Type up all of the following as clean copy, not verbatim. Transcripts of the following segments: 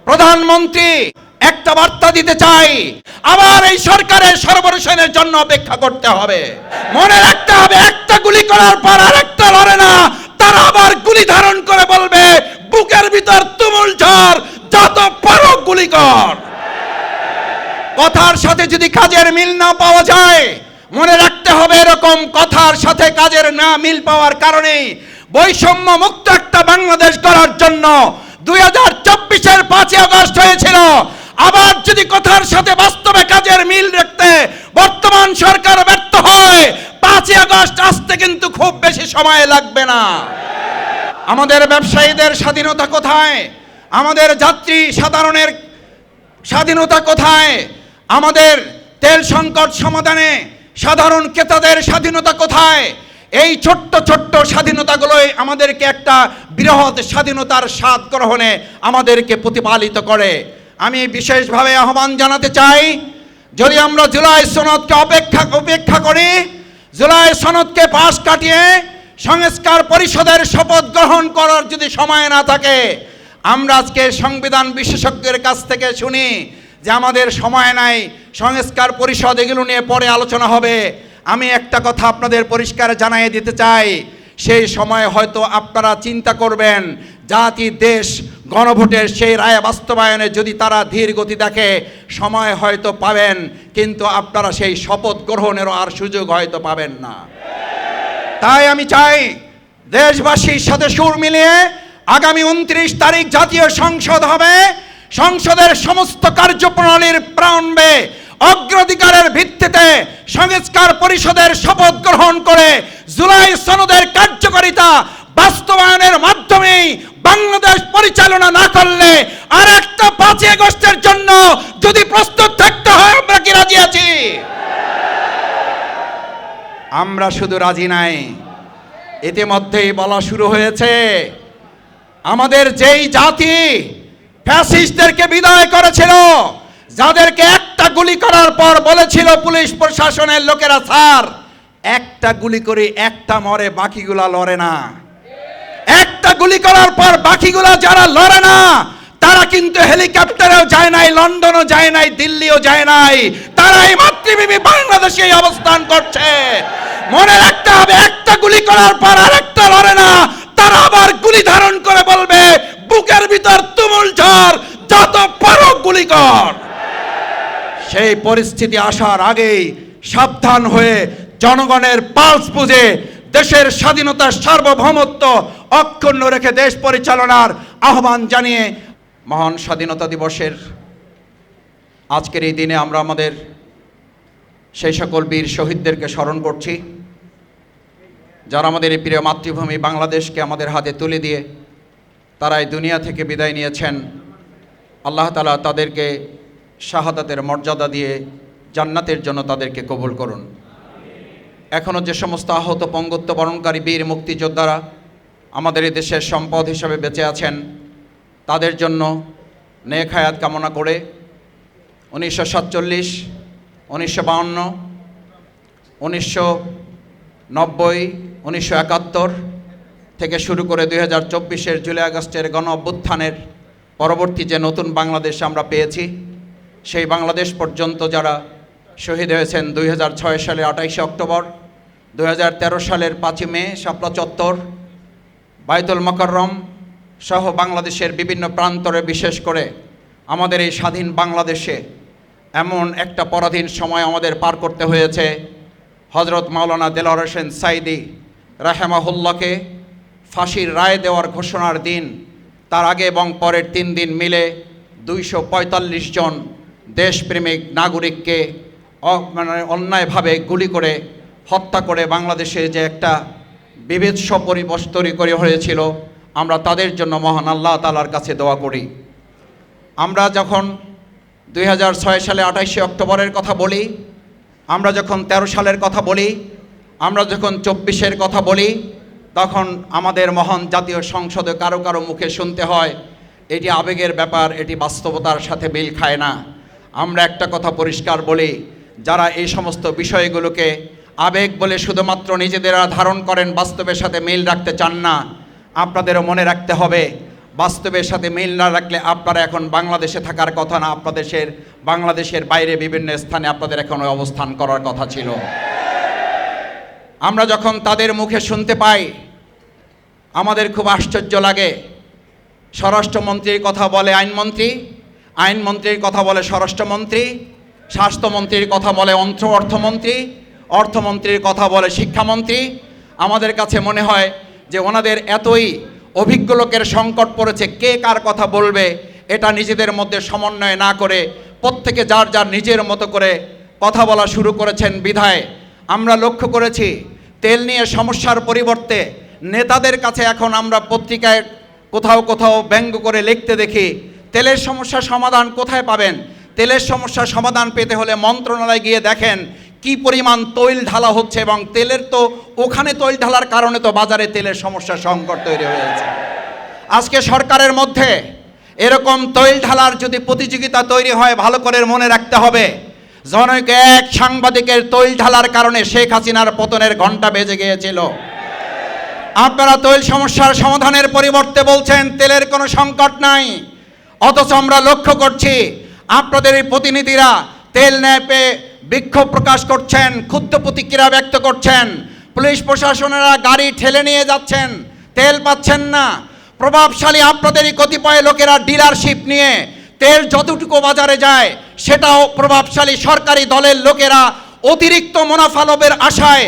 প্রধানমন্ত্রী একটা বার্তা দিতে চাই, আবার এই সরকারের সর্বনাশের জন্য অপেক্ষা করতে হবে। মনে রাখতে হবে, একটা গুলি করার পর আরেকটা লড়ে না, তারা আবার গুলি ধারণ করে বলবে বুকের ভিতর তুমুল ঝড়, যত পারো গুলি কর। কথার সাথে যদি কাজের মিল না পাওয়া যায়, মনে রাখতে হবে এরকম কথার সাথে কাজের না মিল পাওয়ার কারণে বৈষম্য মুক্ত একটা বাংলাদেশ গড়ার জন্য 2024-এর 5ই আগস্ট হয়েছিল। আবার যদি কথার সাথে বাস্তবে কাজের মিল রাখতে বর্তমান সরকার ব্যর্থ হয়, 5ই আগস্ট আসতে কিন্তু খুব বেশি সময় লাগবে না। আমাদের ব্যবসায়ীদের স্বাধীনতা কোথায়? আমাদের যাত্রী সাধারণের স্বাধীনতা কোথায়? আমাদের তেল সংকট সমাধানে সাধারণ ক্রেতাদের স্বাধীনতা কোথায়? এই ছোট্ট ছোট্ট স্বাধীনতাগুলোই আমাদেরকে একটা বৃহৎ স্বাধীনতার স্বাদ গ্রহণে আমাদেরকে প্রতিপালিত করে। আমি বিশেষভাবে আহ্বান জানাতে চাই, যদি আমরা জুলাই সনদকে উপেক্ষা করি, জুলাই সনদকে পাশ কাটিয়ে সংস্কার পরিষদের শপথ গ্রহণ করার যদি সময় না থাকে, আমরা আজকে সংবিধান বিশেষজ্ঞের কাছ থেকে শুনি যে আমাদের সময় নাই, সংস্কার পরিষদ এগুলো নিয়ে পরে আলোচনা হবে। আমি একটা কথা আপনাদের পরিষ্কার জানিয়ে দিতে চাই, সেই সময় হয়তো আপনারা চিন্তা করবেন জাতি দেশ গণভোটের সেই রায় বাস্তবায়নে যদি তারা ধীর গতি দেখে সময় হয়তো পাবেন, কিন্তু আপনারা সেই শপথ গ্রহণেরও আর সুযোগ হয়তো পাবেন না। তাই আমি চাই দেশবাসীর সাথে সুর মিলিয়ে আগামী 29 তারিখ জাতীয় সংসদ হবে। সংসদের সমস্ত কার্যপ্রণালীর প্রারম্ভে অগ্রাধিকারের ভিত্তিতে সংস্কার পরিষদের শপথ গ্রহণ করে জুলাই সনদের কার্যকারিতা বাস্তবায়নের মাধ্যমেই বাংলাদেশ পরিচালনা না করলে আর একটা 5ই আগস্টের জন্য যদি প্রস্তুত থাকতে হয়, আমরা কি রাজি আছি? আমরা শুধু রাজি নাই, ইতিমধ্যেই বলা শুরু হয়েছে আমাদের যেই জাতি ফ্যাসিস্টদেরকে বিদায় করেছিল, যাদেরকে একটা গুলি করার পর বলেছিল পুলিশ প্রশাসনের লোকেরা, স্যার একটা গুলি করে একটা মরে, বাকিগুলা লড়ে না। একটা গুলি করার পর বাকিগুলা যারা লড়ে না, তারা কিন্তু হেলিকপ্টারেও যায় নাই, লন্ডনও যায় নাই, দিল্লিও যায় নাই, তারা এই মাতৃভূমি বাংলাদেশে অবস্থান করছে। মনে রাখতে হবে, একটা গুলি করার পর আরেকটা লড়ে না, তারা আবার গুলি ধারণ করে বলবে বুকের ভিতর তুমুল ঝড়, যত পারো গুলি কর। সেই পরিস্থিতি আসার আগেই সাবধান হয়ে জনগণের পালস বুঝে দেশের স্বাধীনতার সার্বভৌমত্ব অক্ষুণ্ণ রেখে দেশ পরিচালনার আহ্বান জানিয়ে মহান স্বাধীনতা দিবসের আজকের এই দিনে আমরা আমাদের সেই সকল বীর শহীদদেরকে স্মরণ করছি, যারা আমাদের এই প্রিয় মাতৃভূমি বাংলাদেশকে আমাদের হাতে তুলে দিয়ে তারা এই দুনিয়া থেকে বিদায় নিয়েছেন। আল্লাহ তাআলা তাদেরকে শাহাদাতের মর্যাদা দিয়ে জান্নাতের জন্য তাদেরকে কবুল করুন। এখনও যে সমস্ত আহত পঙ্গুত্ব বরণকারী বীর মুক্তিযোদ্ধারা আমাদের এই দেশের সম্পদ হিসাবে বেঁচে আছেন, তাদের জন্য নেক হায়াত কামনা করে 1947, 1952, 1990, 1971 থেকে শুরু করে 2024-এর জুলাই আগস্টের গণ অভ্যুত্থানের পরবর্তী যে নতুন বাংলাদেশ আমরা পেয়েছি, সেই বাংলাদেশ পর্যন্ত যারা শহীদ হয়েছেন 2006 সালের 28শে অক্টোবর, 2013 সালের 5ই মে শাপলা চত্বর, বাইতুল মোকাররম সহ বাংলাদেশের বিভিন্ন প্রান্তরে, বিশেষ করে আমাদের এই স্বাধীন বাংলাদেশে এমন একটা পরাধীন সময় আমাদের পার করতে হয়েছে। হযরত মাওলানা দেলোয়ার হোসেন সাঈদী রাহেমাহুল্লাহকে ফাঁসির রায় দেওয়ার ঘোষণার দিন, তার আগে এবং পরের 3 দিন মিলে 245 জন দেশপ্রেমিক নাগরিককে অন্যায়ভাবে গুলি করে হত্যা করে বাংলাদেশে যে একটা বিভৎস পরিবেশ তৈরি করে হয়েছিল, আমরা তাদের জন্য মহান আল্লাহ তাআলার কাছে দোয়া করি। আমরা যখন 2006 সালে 28শে অক্টোবরের কথা বলি, আমরা যখন 13 সালের কথা বলি, আমরা যখন 24-এর কথা বলি, তখন আমাদের মহান জাতীয় সংসদে কারো কারো মুখে শুনতে হয় এটি আবেগের ব্যাপার, এটি বাস্তবতার সাথে মিল খায় না। আমরা একটা কথা পরিষ্কার বলি, যারা এই সমস্ত বিষয়গুলোকে আবেগ বলে শুধুমাত্র নিজেদেরা ধারণ করেন, বাস্তবের সাথে মিল রাখতে চান না, আপনাদেরও মনে রাখতে হবে বাস্তবের সাথে মিল না রাখলে আপনারা এখন বাংলাদেশে থাকার কথা না, বাংলাদেশের বাইরে বিভিন্ন স্থানে আপনাদের এখন অবস্থান করার কথা ছিল। আমরা যখন তাদের মুখে শুনতে পাই আমাদের খুব আশ্চর্য লাগে। স্বরাষ্ট্রমন্ত্রীর কথা বলে আইনমন্ত্রী, আইনমন্ত্রীর কথা বলে স্বরাষ্ট্রমন্ত্রী, স্বাস্থ্যমন্ত্রীর কথা বলে অর্থমন্ত্রী, অর্থমন্ত্রীর কথা বলে শিক্ষামন্ত্রী। আমাদের কাছে মনে হয় যে ওনাদের এতই অভিজ্ঞ লোকের সংকট পড়েছে, কে কার কথা বলবে এটা নিজেদের মধ্যে সমন্বয় না করে প্রত্যেকে যার যার নিজের মতো করে কথা বলা শুরু করেছেন। বিধায় আমরা লক্ষ্য করেছি তেল নিয়ে সমস্যার পরিবর্তে নেতাদের কাছে এখন আমরা পত্রিকায় কোথাও কোথাও ব্যঙ্গ করে লিখতে দেখি তেলের সমস্যার সমাধান কোথায় পাবেন। তেলের সমস্যার সমাধান পেতে হলে মন্ত্রণালয়ে গিয়ে দেখেন কি পরিমাণ তৈল ঢালা হচ্ছে, এবং তেলের তো ওখানে তৈল ঢালার কারণে তো বাজারে তেলের সমস্যার সংকট তৈরি হয়েছে। আজকে সরকারের মধ্যে এরকম তৈল ঢালার যদি প্রতিযোগিতা তৈরি হয়, ভালো করে মনে রাখতে হবে জনৈক এক সাংবাদিকের তৈল ঢালার কারণে শেখ হাসিনার পতনের ঘণ্টা বেজে গিয়েছিল। আপনারা তৈল সমস্যার সমাধানের পরিবর্তে বলছেন তেলের কোনো সংকট নাই, অথচ আমরা লক্ষ্য করছি আপনাদের এই প্রতিনিধিরা তেল ন্যায় পেয়ে বিক্ষোভ প্রকাশ করছেন, ক্ষুব্ধ প্রতিক্রিয়া ব্যক্ত করছেন। পুলিশ প্রশাসনেরা গাড়ি ঠেলে নিয়ে যাচ্ছেন, তেল পাচ্ছেন না। প্রভাবশালী আপনাদেরই কতিপয় লোকেরা ডিলারশিপ নিয়ে তেল যতটুকু বাজারে যায় সেটাও প্রভাবশালী সরকারি দলের লোকেরা অতিরিক্ত মুনাফা লাভের আশায়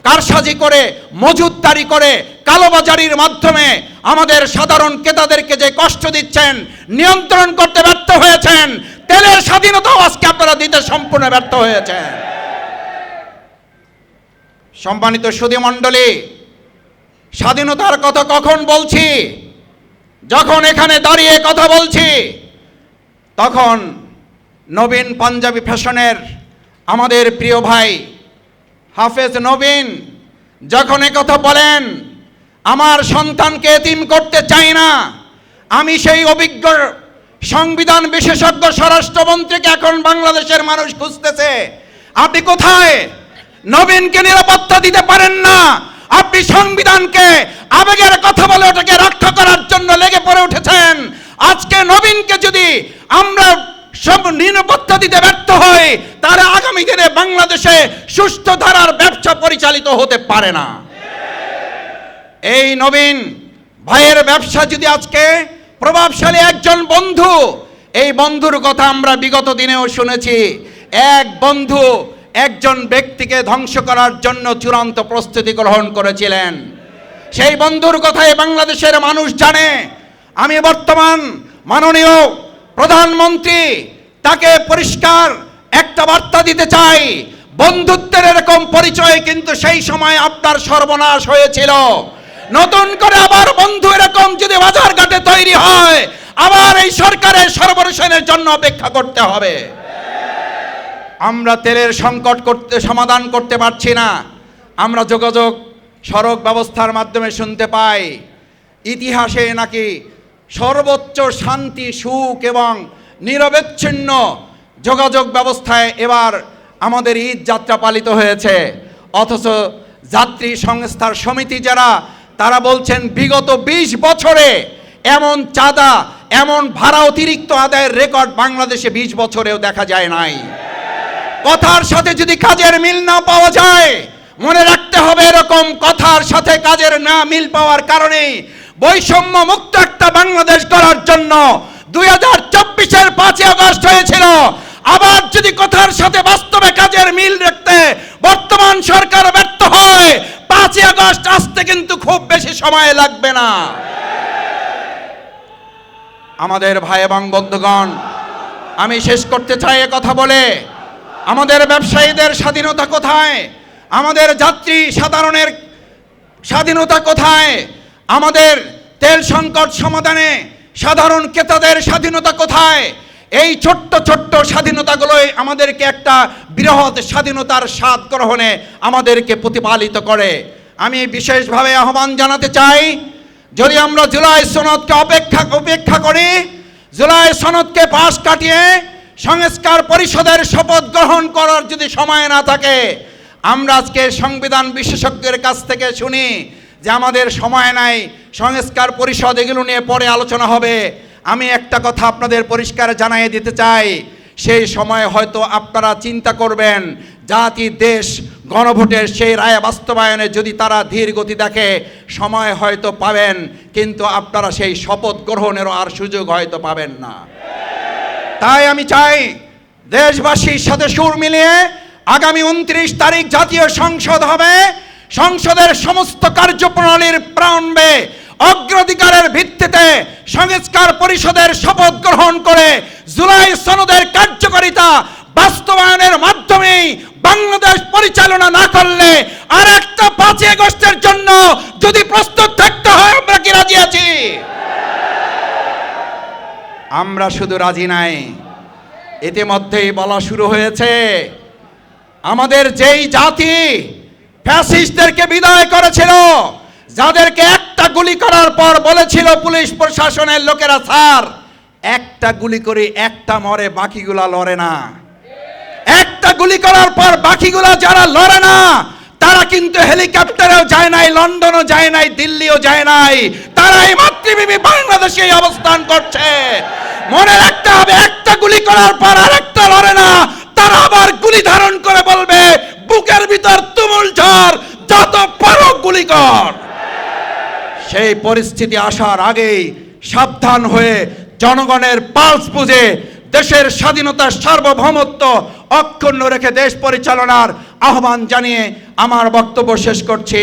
কারসাজি করে, মজুতদারি করে, কালোবাজারির মাধ্যমে আমাদের সাধারণ ক্রেতাদেরকে যে কষ্ট দিচ্ছেন, নিয়ন্ত্রণ করতে ব্যর্থ হয়েছেন। তেলের স্বাধীনতাও আজকে আপনারা দিতে সম্পূর্ণ ব্যর্থ হয়েছেন। সম্মানিত সুধী মণ্ডলী, স্বাধীনতার কথা কখন বলছি? যখন এখানে দাঁড়িয়ে কথা বলছি তখন নবীন পাঞ্জাবি ফ্যাশনের আমাদের প্রিয় ভাই হাফেজ নবীন যখন কথা বলেন আমার সন্তানকে এতিম করতে চাই না, আমি সেই অভিজ্ঞ সংবিধান বিশেষজ্ঞ স্বরাষ্ট্রমন্ত্রীকে এখন বাংলাদেশের মানুষ খুঁজতেছে। আপনি কোথায়? নবীনকে নিরাপত্তা দিতে পারেন না, আপনি সংবিধানকে আবেগের কথা বলে ওটাকে রক্ষা করার জন্য লেগে পড়ে উঠেছেন। আজকে নবীনকে যদি আমরা সব নিরাপত্তা দিতে ব্যর্থ হই তাহলে আগামী দিনে বাংলাদেশে সুস্থ ধারার ব্যবসা পরিচালিত হতে পারে না। এই নবীন ভাইয়ের ব্যবসা যদি আজকে প্রভাবশালী একজন বন্ধু, এই বন্ধুর কথা আমরা বিগত দিনেও শুনেছি, এক বন্ধু একজন ব্যক্তিকে ধ্বংস করার জন্য চূড়ান্ত প্রস্তুতি গ্রহণ করেছিলেন। সেই বন্ধুর কথাই বাংলাদেশের মানুষ জানে। আমি বর্তমান মাননীয় প্রধানমন্ত্রী তাকে পরিষ্কার একটা বার্তা দিতে চাই, বন্ধুত্বের এরকম পরিচয় কিন্তু সেই সময় আপনার সর্বনাশ হয়েছিল। নতুন করে আবার বন্ধু এরকম যদি বাজার ঘাটে তৈরি হয়, আবার এই সরকারের সর্বনাশের জন্য অপেক্ষা করতে হবে। আমরা তেলের সংকট সমাধান করতে পারছি না। আমরা যোগাযোগ সড়ক ব্যবস্থার মাধ্যমে শুনতে পাই ইতিহাসে নাকি সর্বোচ্চ শান্তি, সুখ এবং নিরবচ্ছিন্ন যোগাযোগ ব্যবস্থায় এবার আমাদের ঈদ যাত্রা পালিত হয়েছে। অথচ যাত্রী সংস্থার সমিতি যারা, তারা বলছেন বিগত 20 বছরে এমন চাঁদা, এমন ভাড়া অতিরিক্ত আদায়ের রেকর্ড বাংলাদেশে 20 বছরেও দেখা যায় নাই। কথার সাথে যদি কাজের মিল না পাওয়া যায়, মনে রাখতে হবে এরকম কথার সাথে কাজের না মিল পাওয়ার কারণে বৈষম্য মুক্ত একটা বাংলাদেশ গড়ার জন্য 2024-এর 5 আগস্ট হয়েছিল। আবার যদি কথার সাথে বাস্তবে কাজের মিল রাখতে বর্তমান সরকার ব্যর্থ হয়, 5 আগস্ট আসতে কিন্তু খুব বেশি সময় লাগবে না। আমাদের ভাই এবং বন্ধুগণ, আমি শেষ করতে চাই কথা বলে, আমাদের ব্যবসায়ীদের স্বাধীনতা কোথায়? আমাদের যাত্রী সাধারণের স্বাধীনতা কোথায়? আমাদের তেল সংকট সমাধানে সাধারণ ক্রেতাদের স্বাধীনতা কোথায়? এই ছোট্ট ছোট্ট স্বাধীনতাগুলোই আমাদেরকে একটা বৃহৎ স্বাধীনতার স্বাদ গ্রহণে আমাদেরকে প্রতিপালিত করে। আমি বিশেষভাবে আহ্বান জানাতে চাই, যদি আমরা জুলাই সনদকে উপেক্ষা করি, জুলাই সনদকে পাশ কাটিয়ে সংস্কার পরিষদের শপথ গ্রহণ করার যদি সময় না থাকে, আমরা আজকে সংবিধান বিশেষজ্ঞের কাছ থেকে শুনি যে আমাদের সময় নাই, সংস্কার পরিষদ এগুলো নিয়ে পরে আলোচনা হবে। আমি একটা কথা আপনাদের পরিষ্কার জানিয়ে দিতে চাই, সেই সময় হয়তো আপনারা চিন্তা করবেন জাতি দেশ গণভোটের সেই রায় বাস্তবায়নে যদি তারা ধীর গতি দেখে সময় হয়তো পাবেন, কিন্তু আপনারা সেই শপথ গ্রহণেরও আর সুযোগ হয়তো পাবেন না। তাই আমি চাই দেশবাসীর সাথে সুর মিলিয়ে আগামী 29 তারিখ জাতীয় সংসদ হবে। সংসদের সমস্ত কার্যপ্রণালীর প্রারম্ভে অগ্রাধিকারের ভিত্তিতে সংস্কার পরিষদের শপথ গ্রহণ করে জুলাই সনদের কার্যকারিতা বাস্তবায়নের মাধ্যমেই বাংলাদেশ পরিচালনা না করলে আর একটা 5 আগস্টের জন্য যদি প্রস্তুত থাকতে হয়, আমরা কি রাজি আছি? আমরা শুধু রাজি নাই, ইতিমধ্যেই বলা শুরু হয়েছে আমাদের যেই জাতি ফ্যাসিস্টদেরকে বিদায় করেছিল, যাদেরকে একটা গুলি করার পর বলেছিল পুলিশ প্রশাসনের লোকেরা, স্যার একটা গুলি করে একটা মরে বাকিগুলা লড়ে না। একটা গুলি করার পর বাকিগুলা যারা লড়ে না তারা কিন্তু হেলিকপ্টারেও যায় নাই, লন্ডনও যায় নাই, দিল্লিও যায় নাই, তারা এই মাতৃভূমি বাংলাদেশে অবস্থান করছে। মনে রাখতে হবে, একটা গুলি করার পর আরেকটা লড়ে না, তারা আবার গুলি ধারণ করে বলবে বুকের ভিতর তুমুল ঝড়, যত পারো গুলি কর। সেই পরিস্থিতি আসার আগেই সাবধান হয়ে জনগণের পালস বুঝে দেশের স্বাধীনতার সার্বভৌমত্ব অক্ষুণ্ণ রেখে দেশ পরিচালনার আহ্বান জানিয়ে আমার বক্তব্য শেষ করছি।